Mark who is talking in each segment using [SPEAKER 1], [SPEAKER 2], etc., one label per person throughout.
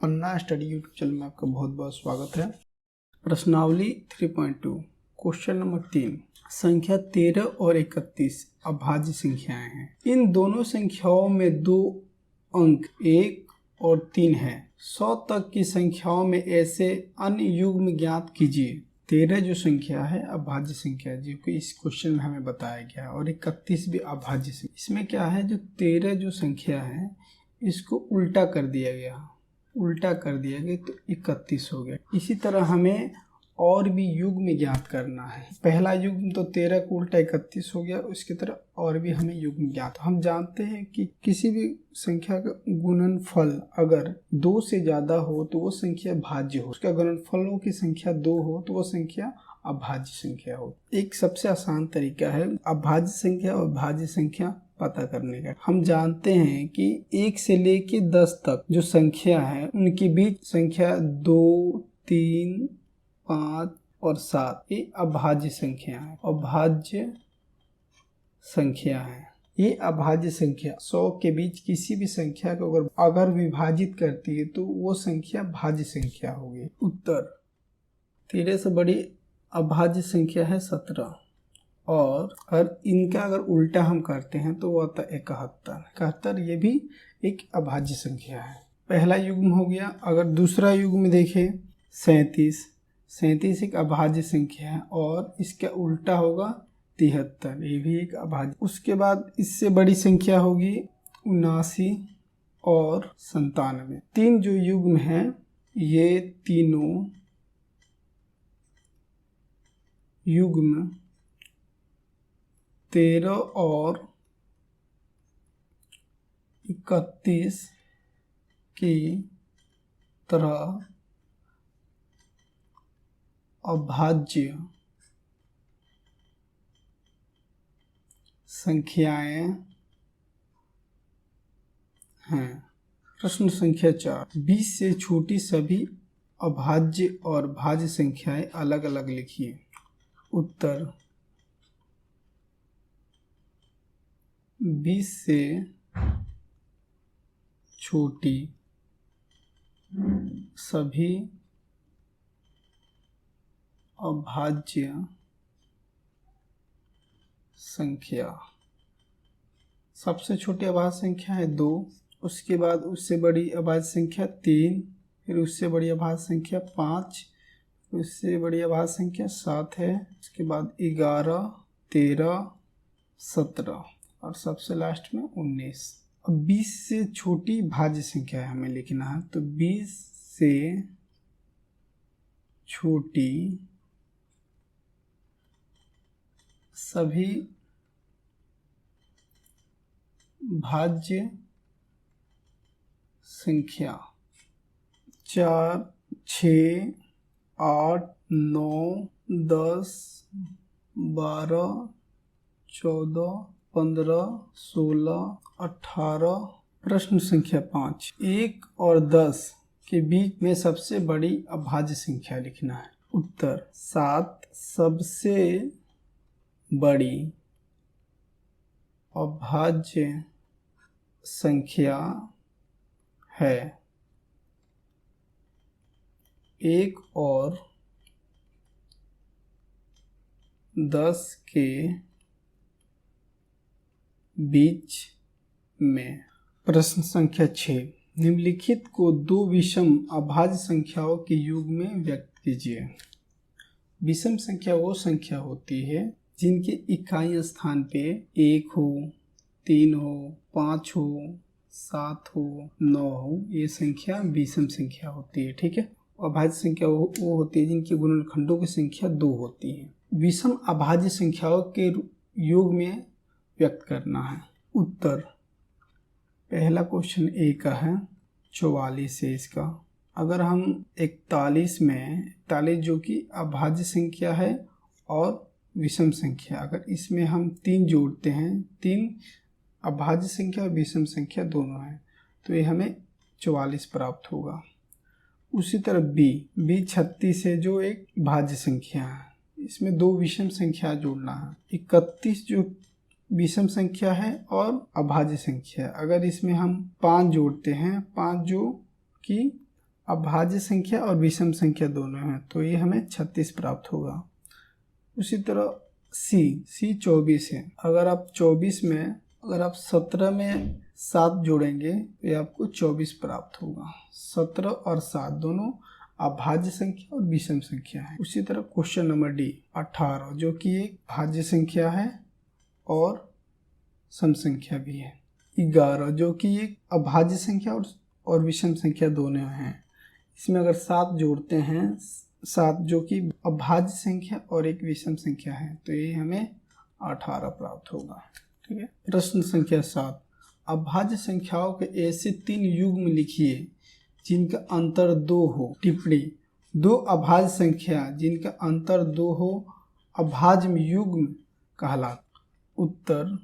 [SPEAKER 1] पन्ना study YouTube channel में आपका बहुत बहुत स्वागत है। प्रश्नावली 3.2 क्वेश्चन नंबर 3, संख्या 13 और 31 अभाज्य संख्याएं हैं। इन दोनों संख्याओं में दो अंक 1 और 3 हैं। 100 तक की संख्याओं में ऐसे अन्य युग्म ज्ञात कीजिए। 13 जो संख्या है अभाज्य संख्या है, जो कि इस क्वेश्चन में हमें बताया गया है, और 31 भी अभाज्य संख्या। इसमें क्या है, जो 13 जो संख्या है इसको उल्टा कर दिया गया तो 31 हो गया। इसी तरह हमें और भी युग्म ज्ञात करना है। पहला युग्म तो 13 को उल्टा 31 हो गया, उसकी तरह और भी हमें युग्म ज्ञात। हम जानते हैं कि किसी भी संख्या का गुणनफल अगर 2 से ज्यादा हो तो वो संख्या भाज्य हो, उसका गुणनफलों की संख्या 2 हो तो वो संख्या अभाज्य संख्या हो। एक सबसे आसान तरीका है अभाज्य संख्या और भाज्य संख्या पता करने का। हम जानते हैं कि 1 से लेके 10 तक जो संख्या है उनके बीच संख्या 2, 3, 5 और 7 ये अभाज्य संख्या है। अभाज्य संख्या है ये अभाज्य संख्या 100 के बीच किसी भी संख्या को अगर विभाजित करती है तो वो संख्या भाज्य संख्या होगी। उत्तर 13 से बड़ी अभाज्य संख्या है 17, और इनका अगर उल्टा हम करते हैं तो वो आता है 71। ये भी एक अभाज्य संख्या है। पहला युग्म हो गया। अगर दूसरा युग्म देखें 37 एक अभाज्य संख्या है, और इसका उल्टा होगा 73, ये भी एक अभाज्य। उसके बाद इससे बड़ी संख्या होगी 79 और 97। 3 जो युग्म हैं ये तीनों युग्म 13 और 31 की तरह अभाज्य संख्याएं हैं। प्रश्न संख्या 4, 20 से छोटी सभी अभाज्य और भाज्य संख्याएं अलग अलग लिखिए। उत्तर 20 से छोटी सभी अभाज्य संख्या। सबसे छोटी अभाज्य संख्या है 2, उसके बाद उससे बड़ी अभाज्य संख्या 3, फिर उससे बड़ी अभाज्य संख्या 5, उससे बड़ी अभाज्य संख्या 7 है, उसके बाद 11, 13, 17 और सबसे लास्ट में 19। अब 20 से छोटी भाज्य संख्या है हमें लिखना है, तो 20 से छोटी सभी भाज्य संख्या 4, 6, 8, 9, 10, 12, 14, 15, 16, 18। प्रश्न संख्या 5, 1 और 10 के बीच में सबसे बड़ी अभाज्य संख्या लिखना है। उत्तर 7 सबसे बड़ी अभाज्य संख्या है। 1 और 10 के बीच में। प्रश्न संख्या 6, निम्नलिखित को 2 विषम अभाज्य संख्याओं के युग में व्यक्त कीजिए। विषम संख्या वो संख्या होती है जिनके इकाई स्थान पे 1 हो, 3 हो, 5 हो, 7 हो, 9 हो, ये संख्या विषम संख्या होती है। ठीक है। अभाज्य संख्या वो होती है जिनके गुणनखंडों की संख्या 2 होती है। विषम अभाज्य संख्याओं के योग में व्यक्त करना है। उत्तर पहला क्वेश्चन ए का है, 44 है इसका। अगर हम 41 जो कि अभाज्य संख्या है और विषम संख्या, अगर इसमें हम 3 जोड़ते हैं, 3 अभाज्य संख्या और विषम संख्या दोनों है, तो ये हमें 44 प्राप्त होगा। उसी तरह बी 36 है जो एक भाज्य संख्या है, इसमें 2 विषम संख्या जोड़ना है। 31 जो विषम संख्या है और अभाज्य संख्या, अगर इसमें हम 5 जोड़ते हैं, 5 जो कि अभाज्य संख्या और विषम संख्या दोनों हैं, तो ये हमें 36 प्राप्त होगा। उसी तरह सी 24 है। अगर आप 24 में अगर आप 17 में 7 जोड़ेंगे तो ये आपको 24 प्राप्त होगा। 17 और 7 दोनों अभाज्य संख्या और विषम संख्या है। उसी तरह क्वेश्चन नंबर डी 18 जो कि एक भाज्य संख्या है और सम संख्या भी है। 11 जो कि एक अभाज्य संख्या और विषम संख्या दोनों हैं। इसमें अगर 7 जोड़ते हैं, 7 जो कि अभाज्य संख्या और एक विषम संख्या है, तो ये हमें 18 प्राप्त होगा। ठीक है। प्रश्न संख्या 7, अभाज्य संख्याओं के ऐसे 3 युग्म लिखिए जिनका अंतर 2 हो। टिप्पणी, 2 अभाज्य संख्या जिनका अंतर 2 हो अभाज्य युग्म कहलाता। उत्तर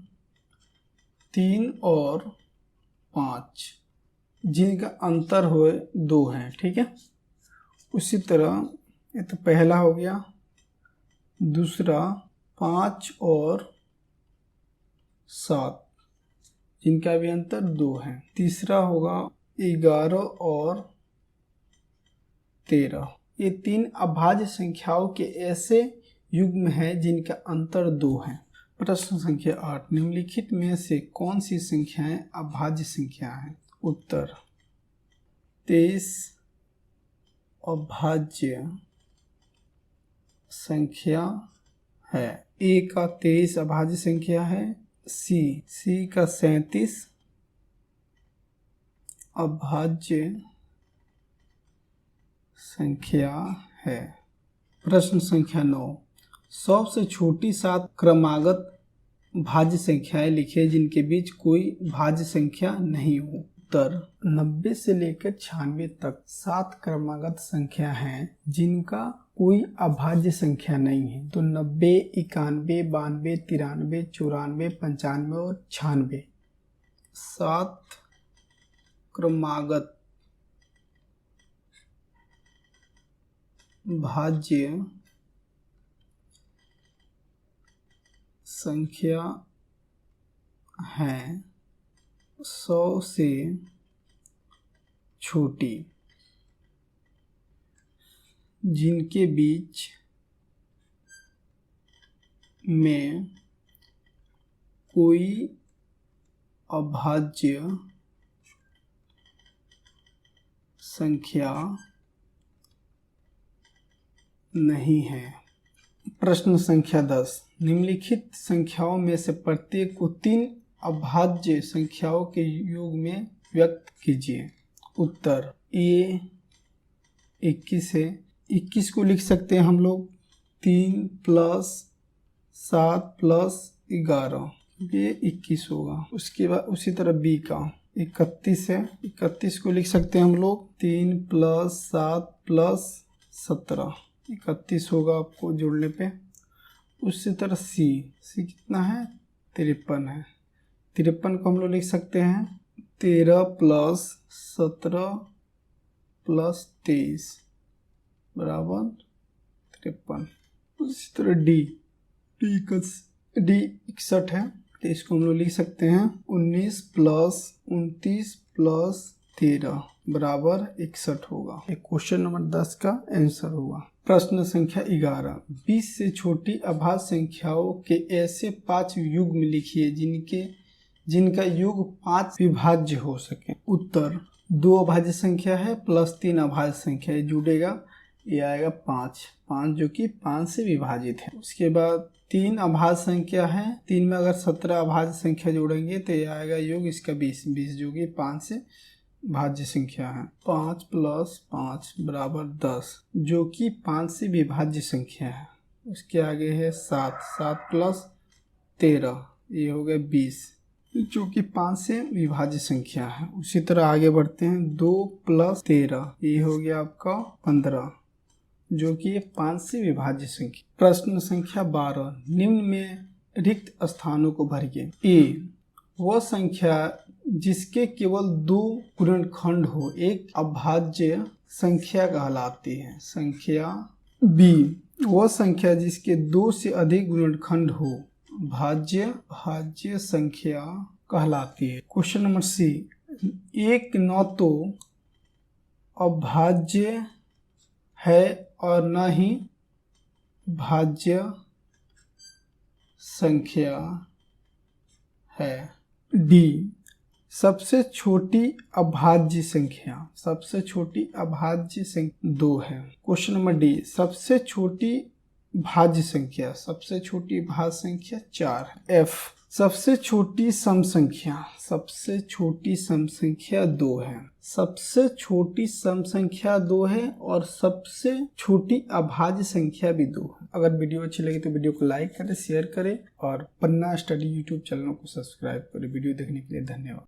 [SPEAKER 1] 3 और 5 जिनका अंतर हो 2 है। ठीक है। उसी तरह ये तो पहला हो गया। दूसरा 5 और 7 जिनका भी अंतर 2 है। तीसरा होगा 11 और 13। ये 3 अभाज्य संख्याओं के ऐसे युग्म हैं जिनका अंतर 2 है। प्रश्न संख्या 8, निम्नलिखित में से कौन सी संख्याएं अभाज्य संख्या हैं? उत्तर 23 अभाज्य संख्या है। ए का 23 अभाज्य संख्या है। सी का 37 अभाज्य संख्या है। प्रश्न संख्या 9, 100 से छोटी 7 क्रमागत भाज्य संख्याएं लिखिए जिनके बीच कोई भाज्य संख्या नहीं हो। उत्तर 90 से लेकर 96 तक 7 क्रमागत संख्या हैं जिनका कोई अभाज्य संख्या नहीं है। तो 90, 91, 92, 93, 94, 95 और 96 7 क्रमागत भाज्य संख्या हैं 100 से छोटी जिनके बीच में कोई अभाज्य संख्या नहीं है। प्रश्न संख्या 10, निम्नलिखित संख्याओं में से प्रत्येक को 3 अभाज्य संख्याओं के योग में व्यक्त कीजिए। उत्तर ए 21 है। 21 को लिख सकते हैं हम लोग 3 + 7 + 11, ये 21 होगा। उसके बाद उसी तरह बी का 31 है। 31 को लिख सकते हैं हम लोग 3 + 7 + 17, 31 होगा आपको जोड़ने पे। उसी तरह सी कितना है 53 है। 53 को हम लोग लिख सकते हैं 13 + 17 + 23 बराबर 53। उसी तरह डी 61 है, तो इसको हम लोग लिख सकते हैं 19 + 29 + 13 बराबर 61 होगा। ये क्वेश्चन नंबर 10 का आंसर होगा। प्रश्न संख्या 11, 20 से छोटी अभाज्य संख्याओं के ऐसे 5 युग्म लिखिए जिनका योग 5 विभाज्य हो सके। उत्तर 2 अभाज्य संख्या है प्लस 3 अभाज्य संख्या जुड़ेगा, ये आएगा 5 जो कि 5 से विभाजित है। उसके बाद 3 अभाज्य संख्या है, 3 में अगर 17 अभाज्य संख्या जोड़ेंगे तो ये आएगा योग इसका 20 जो कि 5 से भाज्य संख्या है। 5 + 5 बराबर 10 जो कि 5 से विभाज्य संख्या है। उसके आगे है 7 + 13 ये हो गया 20 जो कि 5 से विभाज्य संख्या है। उसी तरह आगे बढ़ते हैं 2 + 13 ये हो गया आपका 15 जो कि 5 से विभाज्य संख्या। प्रश्न संख्या 12, निम्न में रिक्त स्थानों को भरिए। ए वह संख्या जिसके केवल 2 गुणनखंड हो एक अभाज्य संख्या कहलाती है। संख्या बी वह संख्या जिसके 2 से अधिक गुणनखंड हो भाज्य संख्या कहलाती है। क्वेश्चन नंबर सी, एक न तो अभाज्य है और न ही भाज्य संख्या है। डी, सबसे छोटी अभाज्य संख्या, सबसे छोटी अभाज्य संख्या 2 है। क्वेश्चन नंबर डी, सबसे छोटी भाज्य संख्या, सबसे छोटी भाज्य संख्या 4 है। एफ, सबसे छोटी सम संख्या, सबसे छोटी सम संख्या 2 है। सबसे छोटी सम संख्या 2 है और सबसे छोटी अभाज्य संख्या भी 2 है। अगर वीडियो अच्छी लगी तो वीडियो को लाइक करें, शेयर करें और पन्ना स्टडी यूट्यूब चैनल को सब्सक्राइब करें। वीडियो देखने के लिए धन्यवाद।